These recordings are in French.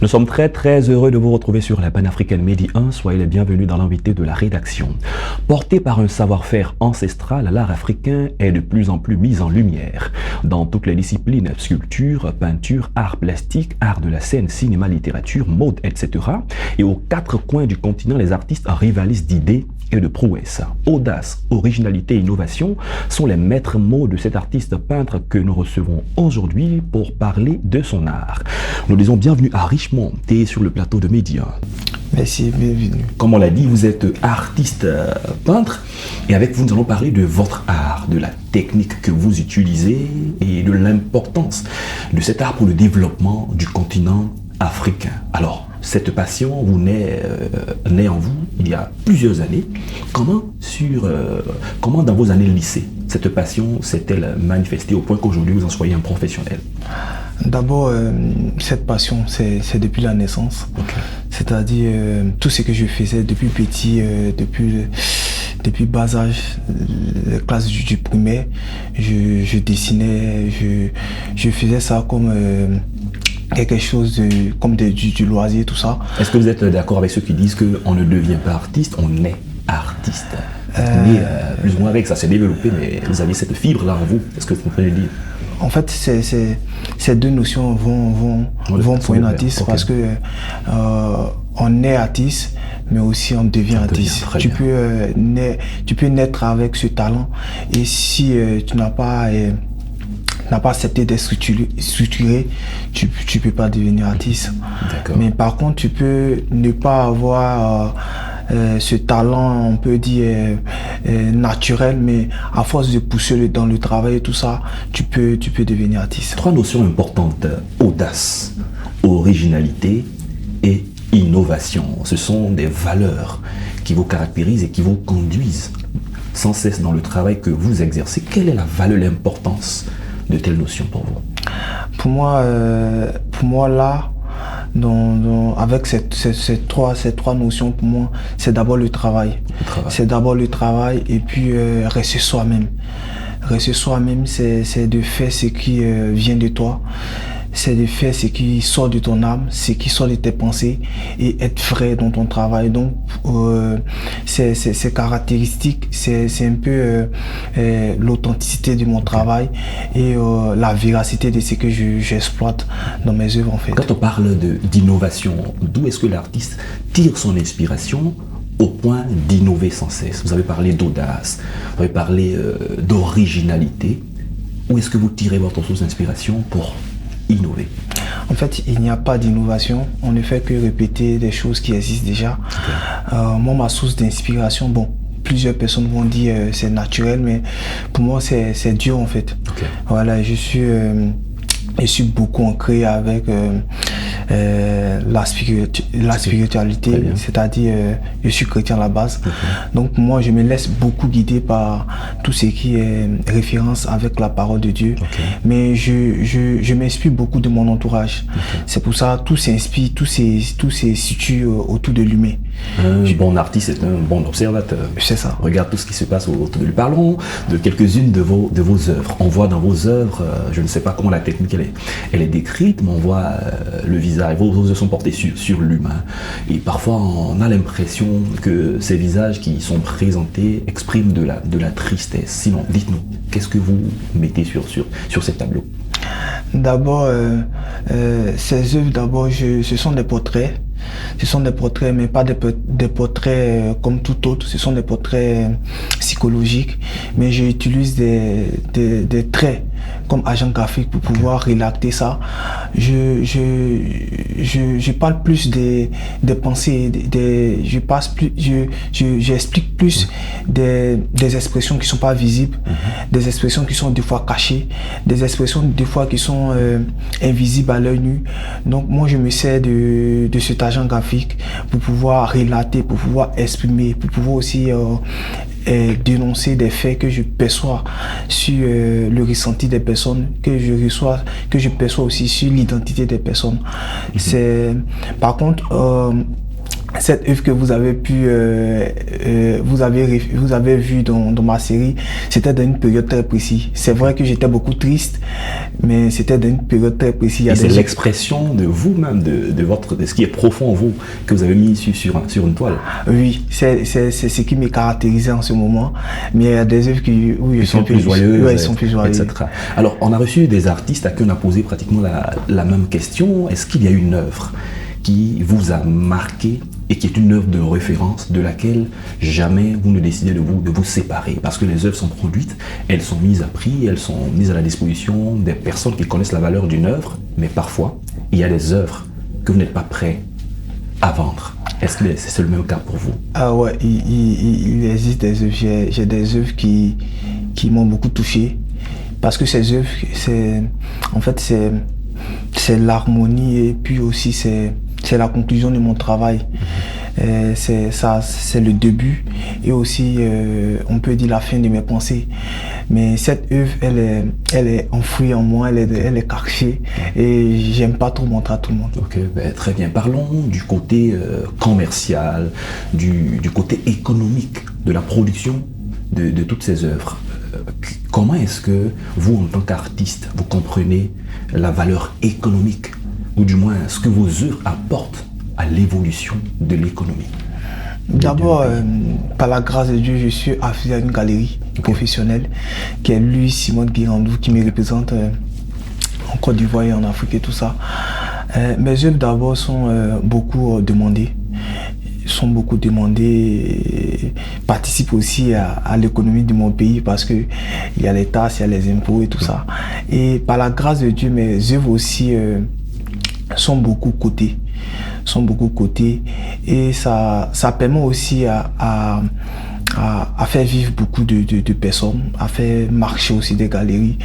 Nous sommes très heureux de vous retrouver sur la Pan-African Medi 1. Soyez les bienvenus dans l'invité de la rédaction. Porté par un savoir-faire ancestral, l'art africain est de plus en plus mis en lumière. Dans toutes les disciplines, sculpture, peinture, art plastique, art de la scène, cinéma, littérature, mode, etc. Et aux quatre coins du continent, les artistes rivalisent d'idées et de prouesses. Audace, originalité et innovation sont les maîtres mots de cet artiste peintre que nous recevons aujourd'hui pour parler de son art. Nous disons bienvenue à Richmond et sur le plateau de Medi 1. Merci, bienvenue. Comme on l'a dit, vous êtes artiste peintre et avec vous, nous allons parler de votre art, de la technique que vous utilisez et de l'importance de cet art pour le développement du continent africain. Alors, cette passion vous naît en vous il y a plusieurs années. Comment dans vos années lycée, cette passion s'est-elle manifestée au point qu'aujourd'hui vous en soyez un professionnel? D'abord, cette passion, c'est depuis la naissance. Okay. C'est-à-dire, tout ce que je faisais depuis petit, depuis bas âge, les classes du primaire, je dessinais, je faisais ça comme quelque chose du loisir, tout ça. Est-ce que vous êtes d'accord avec ceux qui disent qu'on ne devient pas artiste, on est artiste? Plus ou moins avec ça s'est développé, mais vous avez cette fibre-là en vous. Est-ce que vous pouvez le dire? En fait, ces deux notions vont pour un artiste, okay. Parce que on est artiste, mais aussi on devient artiste. Tu peux naître avec ce talent, et si tu n'as pas accepté d'être structuré, tu peux pas devenir artiste. Mais par contre, tu peux ne pas avoir ce talent, on peut dire naturel, mais à force de pousser dans le travail et tout ça, tu peux devenir artiste. Trois notions importantes: audace, originalité et innovation. Ce sont des valeurs qui vous caractérisent et qui vous conduisent sans cesse dans le travail que vous exercez. Quelle est la valeur, l'importance de telles notions pour vous? Pour moi là, avec ces trois notions, pour moi, c'est d'abord le travail. C'est d'abord le travail, et puis rester soi-même. Rester soi-même, c'est de faire ce qui vient de toi. C'est de faire ce qui sort de ton âme, ce qui sort de tes pensées, et être vrai dans ton travail. Donc, ces caractéristiques, c'est un peu l'authenticité de mon travail et la véracité de ce que j'exploite dans mes œuvres, en fait. Quand on parle d'innovation, d'où est-ce que l'artiste tire son inspiration au point d'innover sans cesse? Vous avez parlé d'audace, vous avez parlé d'originalité. Où est-ce que vous tirez votre source d'inspiration pour innover? En fait, il n'y a pas d'innovation, on ne fait que répéter des choses qui existent déjà. Okay. Moi, ma source d'inspiration, plusieurs personnes vont dire c'est naturel, mais pour moi c'est Dieu, en fait. Okay. Voilà, je suis beaucoup ancré avec la spiritualité, c'est-à-dire je suis chrétien à la base. Okay. Donc moi, je me laisse beaucoup guider par tout ce qui est référence avec la parole de Dieu. Okay. Mais je m'inspire beaucoup de mon entourage. Okay. C'est pour ça tout s'inspire, tout se situe autour de l'humain. Bon artiste est un bon observateur. C'est ça. Regarde tout ce qui se passe autour de lui. Parlons de quelques-unes de vos œuvres. On voit dans vos œuvres, je ne sais pas comment la technique elle est décrite, mais on voit le visage. Vos œuvres sont portées sur l'humain. Et parfois, on a l'impression que ces visages qui sont présentés expriment de la tristesse. Sinon, dites-nous, qu'est-ce que vous mettez sur ces tableaux? D'abord, ces œuvres, ce sont des portraits. Ce sont des portraits, mais pas des portraits comme tout autre. Ce sont des portraits psychologiques, mais j'utilise des traits comme agent graphique pour pouvoir relater ça. Je parle plus des pensées, j'explique plus des expressions qui sont pas visibles, des expressions qui sont des fois cachées, des expressions des fois qui sont invisibles à l'œil nu. Donc moi, je me sers de cet agent graphique pour pouvoir relater, pour pouvoir exprimer, pour pouvoir aussi dénoncer des faits que je perçois sur le ressenti des personnes, que je perçois aussi sur l'identité des personnes. Par contre, cette œuvre que vous avez vous avez vu dans ma série, c'était dans une période très précise. C'est vrai que j'étais beaucoup triste, mais c'était dans une période très précise. Et c'est l'expression de vous-même, de ce qui est profond en vous, que vous avez mis sur une toile. Oui, c'est ce qui me caractérisait en ce moment. Mais il y a des œuvres qui sont plus joyeuses, ouais, sont plus joyeuses, etc. Alors, on a reçu des artistes à qui on a posé pratiquement la même question. Est-ce qu'il y a une œuvre qui vous a marqué et qui est une œuvre de référence de laquelle jamais vous ne décidez de vous séparer? Parce que les œuvres sont produites, elles sont mises à prix, elles sont mises à la disposition des personnes qui connaissent la valeur d'une œuvre, mais parfois, il y a des œuvres que vous n'êtes pas prêt à vendre. Est-ce que c'est le même cas pour vous? Ah ouais, il existe des œuvres. J'ai des œuvres qui m'ont beaucoup touché. Parce que ces œuvres, c'est l'harmonie et puis aussi c'est la conclusion de mon travail. C'est le début et aussi on peut dire la fin de mes pensées. Mais cette œuvre, elle est enfouie en moi, elle est cachée et j'aime pas trop montrer à tout le monde. Ok, très bien. Parlons du côté commercial, du côté économique de la production de toutes ces œuvres. Comment est-ce que vous, en tant qu'artiste, vous comprenez la valeur économique, ou du moins ce que vos œuvres apportent à l'évolution de l'économie? D'abord, par la grâce de Dieu, je suis affilié à une galerie professionnelle qui est Louis Simone Guirandou, qui me représente en Côte d'Ivoire et en Afrique et tout ça. Mes œuvres d'abord sont beaucoup demandées. Participent aussi à l'économie de mon pays parce que il y a les taxes, il y a les impôts et tout ça. Et par la grâce de Dieu, mes œuvres aussi sont beaucoup cotées. Et ça permet aussi à faire vivre beaucoup de personnes, à faire marcher aussi des galeries,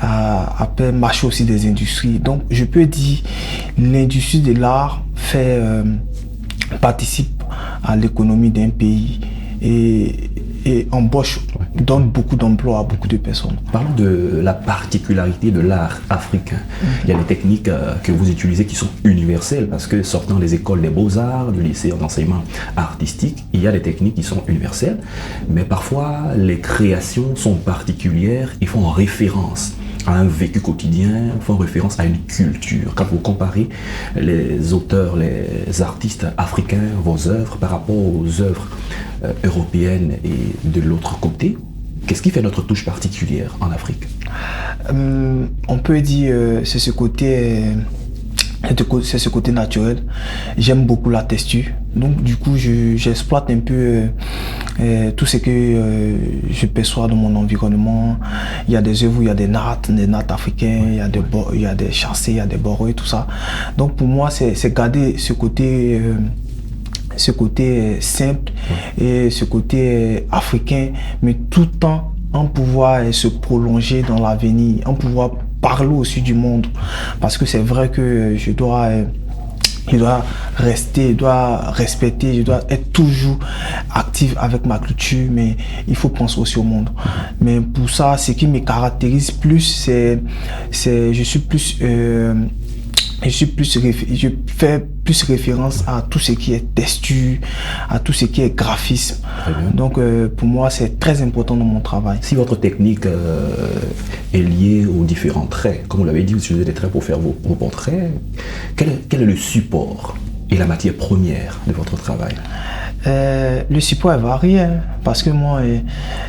à faire marcher aussi des industries. Donc je peux dire l'industrie de l'art participe à l'économie d'un pays et embauche, donne beaucoup d'emplois à beaucoup de personnes. Parlons de la particularité de l'art africain. Il y a des techniques que vous utilisez qui sont universelles parce que sortant des écoles des beaux-arts, du lycée d'enseignement artistique, il y a des techniques qui sont universelles, mais parfois les créations sont particulières et font référence à un vécu quotidien, font référence à une culture. Quand vous comparez les auteurs, les artistes africains, vos œuvres par rapport aux œuvres européennes et de l'autre côté, qu'est-ce qui fait notre touche particulière en Afrique? On peut dire c'est ce côté naturel. J'aime beaucoup la texture. Donc du coup, j'exploite un peu tout ce que je perçois dans mon environnement. Il y a des œuvres où il y a des nattes africaines, il y a des chassés, il y a des boraux et tout ça. Donc pour moi, c'est garder ce côté simple et ce côté africain, mais tout en pouvoir se prolonger dans l'avenir, en pouvoir parler aussi du monde. Parce que c'est vrai que je dois rester, je dois respecter, je dois être toujours actif avec ma culture, mais il faut penser aussi au monde. Mais pour ça, ce qui me caractérise plus, je fais plus référence à tout ce qui est texture, à tout ce qui est graphisme. Donc pour moi, c'est très important dans mon travail. Si votre technique est liée aux différents traits, comme vous l'avez dit, vous utilisez des traits pour faire vos portraits, quel est le support et la matière première de votre travail? Le support est varié, parce que moi,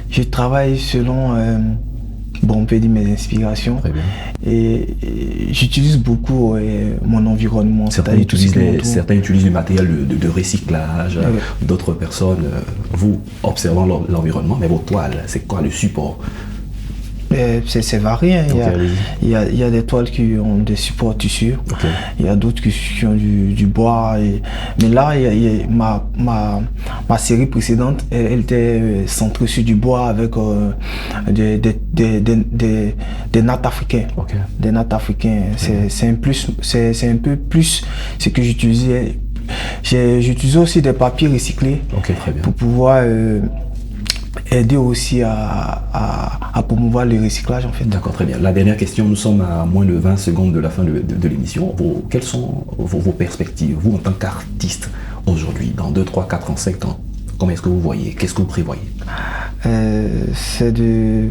je travaille selon... on peut dire mes inspirations. Et j'utilise beaucoup mon environnement. Certains utilisent du matériel de recyclage, d'autres personnes, vous observant l'environnement, mais vos toiles, c'est quoi le support? C'est varié. Il y a des toiles qui ont des supports tissus. Il y a d'autres qui ont du bois. Mais là, ma série précédente, elle était centrée sur du bois avec des nattes africaines. Des nattes africaines. C'est un peu plus ce que j'utilisais. J'utilisais aussi des papiers recyclés pour pouvoir aider aussi à promouvoir le recyclage en fait. D'accord, très bien. La dernière question, nous sommes à moins de 20 secondes de la fin de l'émission. Quelles sont vos perspectives, vous en tant qu'artiste, aujourd'hui, dans 2, 3, 4 ans, 5 ans? Comment est-ce que vous voyez? Qu'est-ce que vous prévoyez? C'est de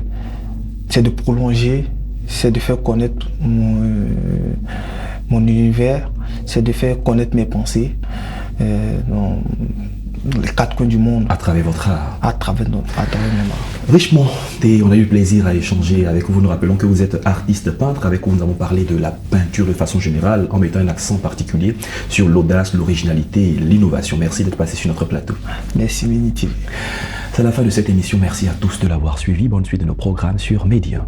prolonger, c'est de faire connaître mon univers, c'est de faire connaître mes pensées dans les 4 coins du monde. À travers votre art. À travers mon art. Richement, on a eu plaisir à échanger avec vous. Nous rappelons que vous êtes artiste peintre. Avec vous, nous avons parlé de la peinture de façon générale en mettant un accent particulier sur l'audace, l'originalité et l'innovation. Merci d'être passé sur notre plateau. Merci, Mini TV. C'est la fin de cette émission. Merci à tous de l'avoir suivi. Bonne suite de nos programmes sur Média.